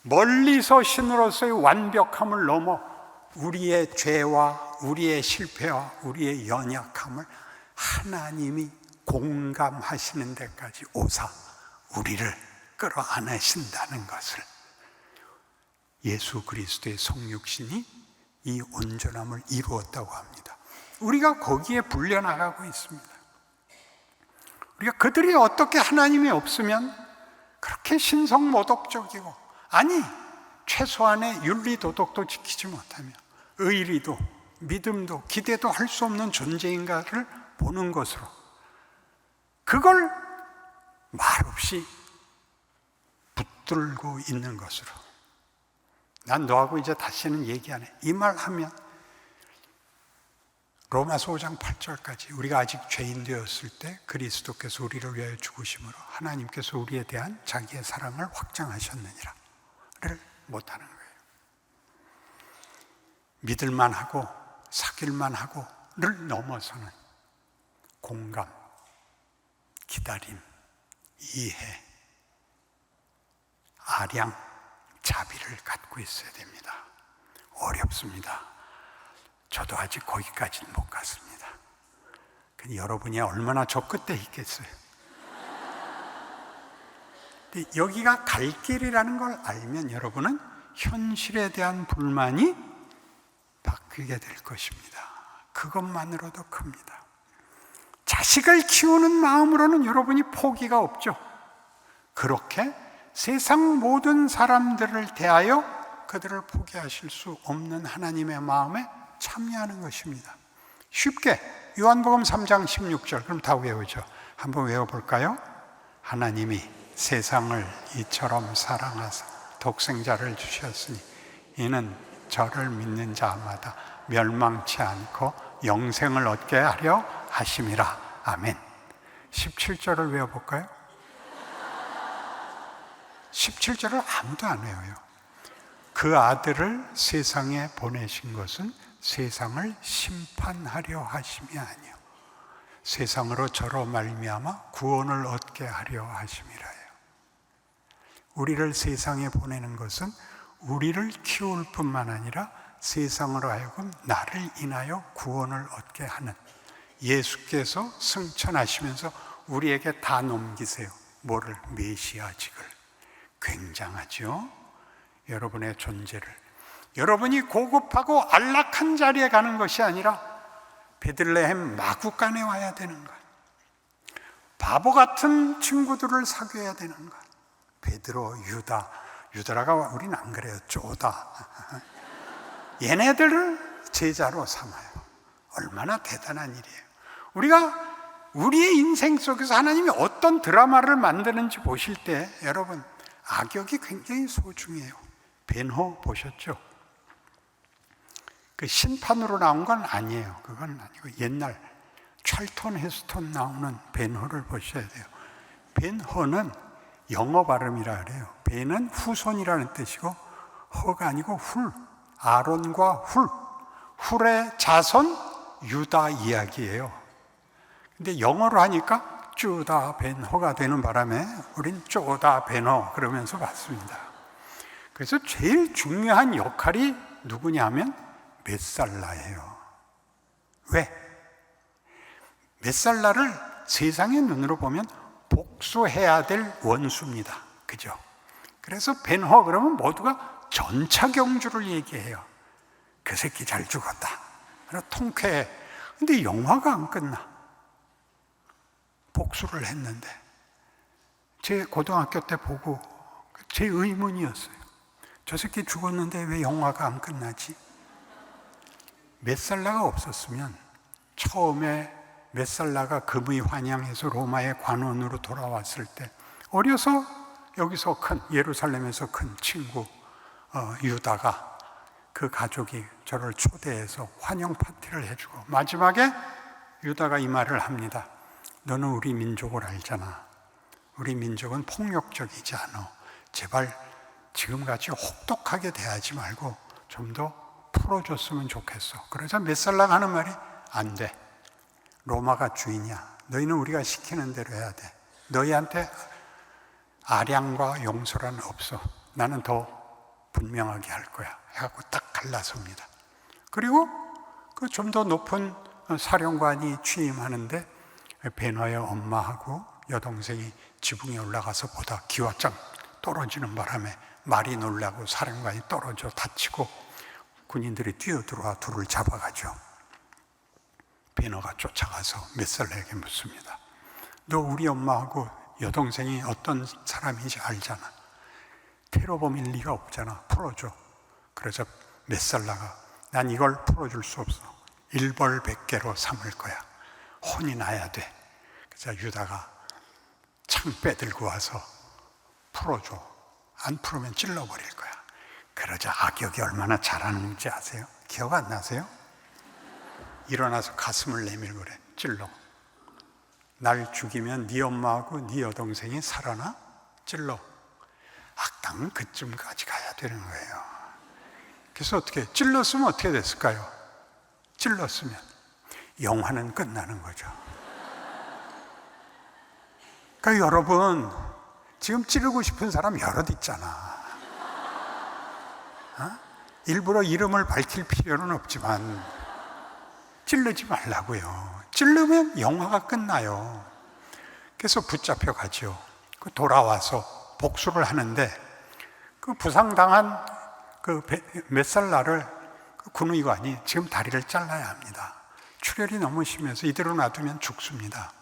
멀리서 신으로서의 완벽함을 넘어 우리의 죄와 우리의 실패와 우리의 연약함을 하나님이 공감하시는 데까지 오사 우리를 끌어안으신다는 것을 예수 그리스도의 성육신이 이 온전함을 이루었다고 합니다. 우리가 거기에 불려나가고 있습니다. 우리가 그들이 어떻게 하나님이 없으면 그렇게 신성모독적이고, 아니 최소한의 윤리도덕도 지키지 못하며 의리도 믿음도 기대도 할 수 없는 존재인가를 보는 것으로, 그걸 말없이 붙들고 있는 것으로, 난 너하고 이제 다시는 얘기 안 해, 이 말 하면 로마서 5장 8절까지 우리가 아직 죄인 되었을 때 그리스도께서 우리를 위하여 죽으심으로 하나님께서 우리에 대한 자기의 사랑을 확장하셨느니라 를 못하는 거예요. 믿을만 하고 사귈만 하고를 넘어서는 공감, 기다림, 이해, 아량, 자비를 갖고 있어야 됩니다. 어렵습니다. 저도 아직 거기까지는 못 갔습니다. 근데 여러분이 얼마나 저 끝에 있겠어요. 근데 여기가 갈 길이라는 걸 알면 여러분은 현실에 대한 불만이 바뀌게 될 것입니다. 그것만으로도 큽니다. 자식을 키우는 마음으로는 여러분이 포기가 없죠. 그렇게 세상 모든 사람들을 대하여 그들을 포기하실 수 없는 하나님의 마음에 참여하는 것입니다. 쉽게 요한복음 3장 16절, 그럼 다 외우죠. 한번 외워볼까요? 하나님이 세상을 이처럼 사랑하사 독생자를 주셨으니 이는 저를 믿는 자마다 멸망치 않고 영생을 얻게 하려 하심이라. 아멘. 17절을 외워볼까요? 17절을 아무도 안 외워요. 그 아들을 세상에 보내신 것은 세상을 심판하려 하심이 아니요 세상으로 저로 말미암아 구원을 얻게 하려 하심이라요. 우리를 세상에 보내는 것은 우리를 키울 뿐만 아니라 세상으로 하여금 나를 인하여 구원을 얻게 하는, 예수께서 승천하시면서 우리에게 다 넘기세요. 뭐를? 메시아직을. 굉장하죠? 여러분의 존재를, 여러분이 고급하고 안락한 자리에 가는 것이 아니라 베들레헴 마구간에 와야 되는 것, 바보 같은 친구들을 사귀어야 되는 것, 베드로, 유다라가 우리는 안 그래요. 쪼다. 얘네들을 제자로 삼아요. 얼마나 대단한 일이에요. 우리가 우리의 인생 속에서 하나님이 어떤 드라마를 만드는지 보실 때 여러분, 악역이 굉장히 소중해요. 벤호 보셨죠? 그 심판으로 나온 건 아니에요. 그건 아니고 옛날 찰턴 헤스턴 나오는 벤호를 보셔야 돼요. 벤호는 영어 발음이라 그래요. 벤은 후손이라는 뜻이고 허가 아니고 훌, 아론과 훌의 자손 유다 이야기예요. 근데 영어로 하니까 쭈다 벤호가 되는 바람에 우린 쪼다 벤호 그러면서 봤습니다. 그래서 제일 중요한 역할이 누구냐면 메살라예요. 왜? 메살라를 세상의 눈으로 보면 복수해야 될 원수입니다. 그죠? 그래서 벤호 그러면 모두가 전차경주를 얘기해요. 그 새끼 잘 죽었다. 통쾌해. 근데 영화가 안 끝나. 복수를 했는데 제 고등학교 때 보고 제 의문이었어요. 저 새끼 죽었는데 왜 영화가 안 끝나지? 메살라가 없었으면, 처음에 메살라가 금의 환영해서 로마의 관원으로 돌아왔을 때 어려서 여기서 큰 예루살렘에서 큰 친구 유다가 그 가족이 저를 초대해서 환영 파티를 해주고 마지막에 유다가 이 말을 합니다. 너는 우리 민족을 알잖아. 우리 민족은 폭력적이지 않아. 제발 지금같이 혹독하게 대하지 말고 좀 더 풀어줬으면 좋겠어. 그러자 메살라가 하는 말이 안 돼. 로마가 주인이야. 너희는 우리가 시키는 대로 해야 돼. 너희한테 아량과 용서란 없어. 나는 더 분명하게 할 거야. 해갖고 딱 갈라섭니다. 그리고 그 좀 더 높은 사령관이 취임하는데 베너의 엄마하고 여동생이 지붕에 올라가서 보다 기와장 떨어지는 바람에 말이 놀라고 사령관이 떨어져 다치고 군인들이 뛰어들어와 둘을 잡아가죠. 베너가 쫓아가서 메살라에게 묻습니다. 너 우리 엄마하고 여동생이 어떤 사람인지 알잖아. 테러범일 리가 없잖아. 풀어줘. 그래서 메살라가 난 이걸 풀어줄 수 없어. 일벌백계로 삼을 거야. 혼이 나야 돼. 그래서 유다가 창 빼들고 와서 풀어줘. 안 풀으면 찔러버릴 거야. 그러자 악역이 얼마나 잘하는지 아세요? 기억 안 나세요? 일어나서 가슴을 내밀고 그래. 찔러. 날 죽이면 네 엄마하고 네 여동생이 살아나? 찔러. 악당은 그쯤까지 가야 되는 거예요. 그래서 어떻게 찔렀으면 어떻게 됐을까요? 찔렀으면 영화는 끝나는 거죠. 그러니까 여러분 지금 찌르고 싶은 사람 여럿 있잖아. 일부러 이름을 밝힐 필요는 없지만 찌르지 말라고요. 찌르면 영화가 끝나요. 그래서 붙잡혀 가죠. 돌아와서 복수를 하는데 그 부상당한 그 메살라를 그 군의관이 지금 다리를 잘라야 합니다. 출혈이 너무 심해서 이대로 놔두면 죽습니다.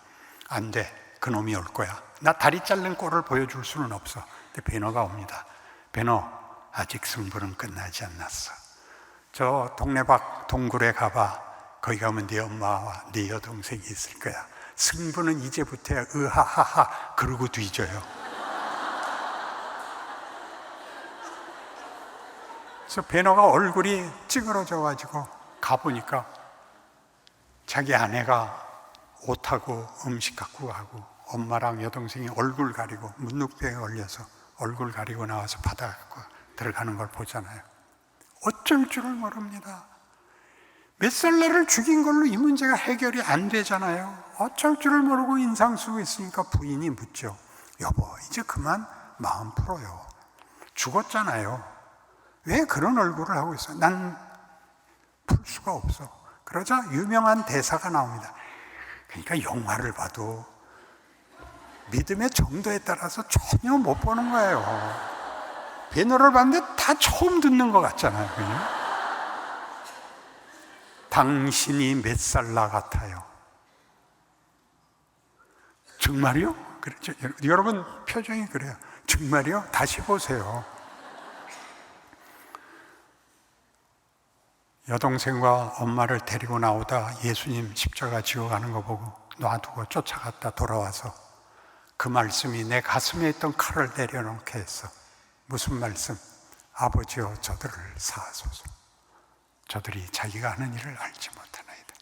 안 돼. 그놈이 올 거야. 나 다리 자른 꼴을 보여줄 수는 없어. 근데 베너가 옵니다. 베너, 아직 승부는 끝나지 않았어. 저 동네 밖 동굴에 가봐. 거기 가면 네 엄마와 네 여동생이 있을 거야. 승부는 이제부터야. 으하하하 그러고 뒤져요. 그래서 베너가 얼굴이 찌그러져 가지고 가보니까 자기 아내가 옷하고 음식 갖고 가고 엄마랑 여동생이 얼굴 가리고 문둥병에 걸려서 얼굴 가리고 나와서 받아 갖고 들어가는 걸 보잖아요. 어쩔 줄을 모릅니다. 메살라를 죽인 걸로 이 문제가 해결이 안 되잖아요. 어쩔 줄을 모르고 인상 쓰고 있으니까 부인이 묻죠. 여보, 이제 그만 마음 풀어요. 죽었잖아요. 왜 그런 얼굴을 하고 있어? 난 풀 수가 없어. 그러자 유명한 대사가 나옵니다. 그러니까 영화를 봐도 믿음의 정도에 따라서 전혀 못 보는 거예요. 베너를 봤는데 다 처음 듣는 것 같잖아요. 그냥. 당신이 메살라 같아요. 정말이요? 그렇죠. 여러분 표정이 그래요. 정말이요? 다시 보세요. 여동생과 엄마를 데리고 나오다 예수님 십자가 지고 가는 거 보고 놔두고 쫓아갔다 돌아와서 그 말씀이 내 가슴에 있던 칼을 내려놓게 했어. 무슨 말씀? 아버지여 저들을 사하소서. 저들이 자기가 하는 일을 알지 못하나이다.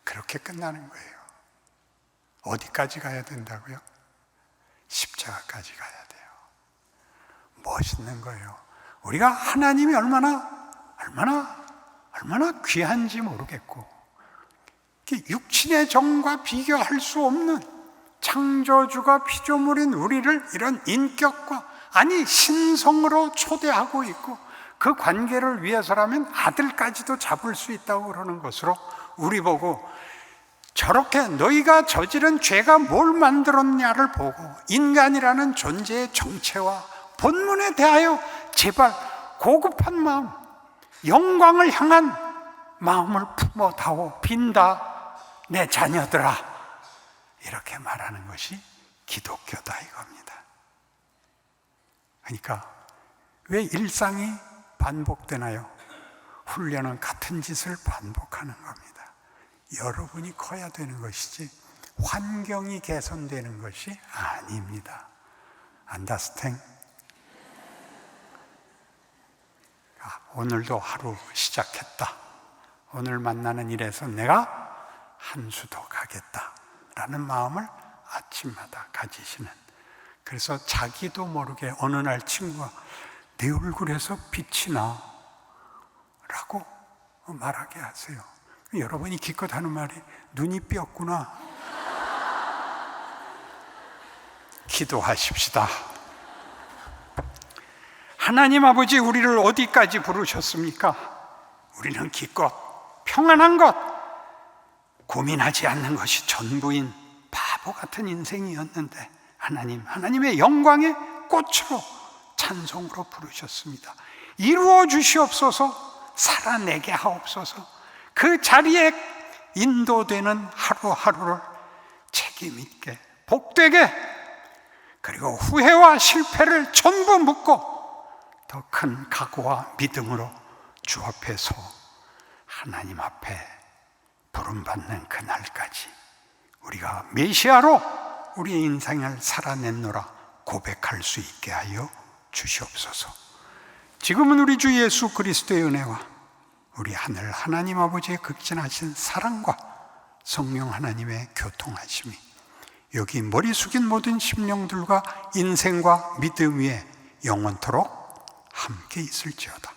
그렇게 끝나는 거예요. 어디까지 가야 된다고요? 십자가까지 가야 돼요. 멋있는 거예요. 우리가 하나님이 얼마나 귀한지 모르겠고 육신의 정과 비교할 수 없는 창조주가 피조물인 우리를 이런 인격과 아니 신성으로 초대하고 있고 그 관계를 위해서라면 아들까지도 잡을 수 있다고 그러는 것으로 우리 보고 저렇게 너희가 저지른 죄가 뭘 만들었냐를 보고 인간이라는 존재의 정체와 본문에 대하여 제발 고급한 마음, 영광을 향한 마음을 품어다오 빈다 내 자녀들아, 이렇게 말하는 것이 기독교다 이겁니다. 그러니까 왜 일상이 반복되나요? 훈련은 같은 짓을 반복하는 겁니다. 여러분이 커야 되는 것이지 환경이 개선되는 것이 아닙니다. Understand? 오늘도 하루 시작했다. 오늘 만나는 일에서 내가 한 수 더 가겠다라는 마음을 아침마다 가지시는. 그래서 자기도 모르게 어느 날 친구가 내 얼굴에서 빛이 나 라고 말하게 하세요. 여러분이 기껏 하는 말이 눈이 삐었구나. 기도하십시다. 하나님 아버지, 우리를 어디까지 부르셨습니까? 우리는 기껏 평안한 것, 고민하지 않는 것이 전부인 바보 같은 인생이었는데 하나님의 영광의 꽃으로 찬송으로 부르셨습니다. 이루어 주시옵소서, 살아내게 하옵소서. 그 자리에 인도되는 하루하루를 책임있게, 복되게, 그리고 후회와 실패를 전부 묻고 더 큰 각오와 믿음으로 주 앞에 서 하나님 앞에 부름받는 그날까지 우리가 메시아로 우리의 인생을 살아냈노라 고백할 수 있게 하여 주시옵소서. 지금은 우리 주 예수 그리스도의 은혜와 우리 하늘 하나님 아버지의 극진하신 사랑과 성령 하나님의 교통하심이 여기 머리 숙인 모든 심령들과 인생과 믿음 위에 영원토록 함께 있을지어다.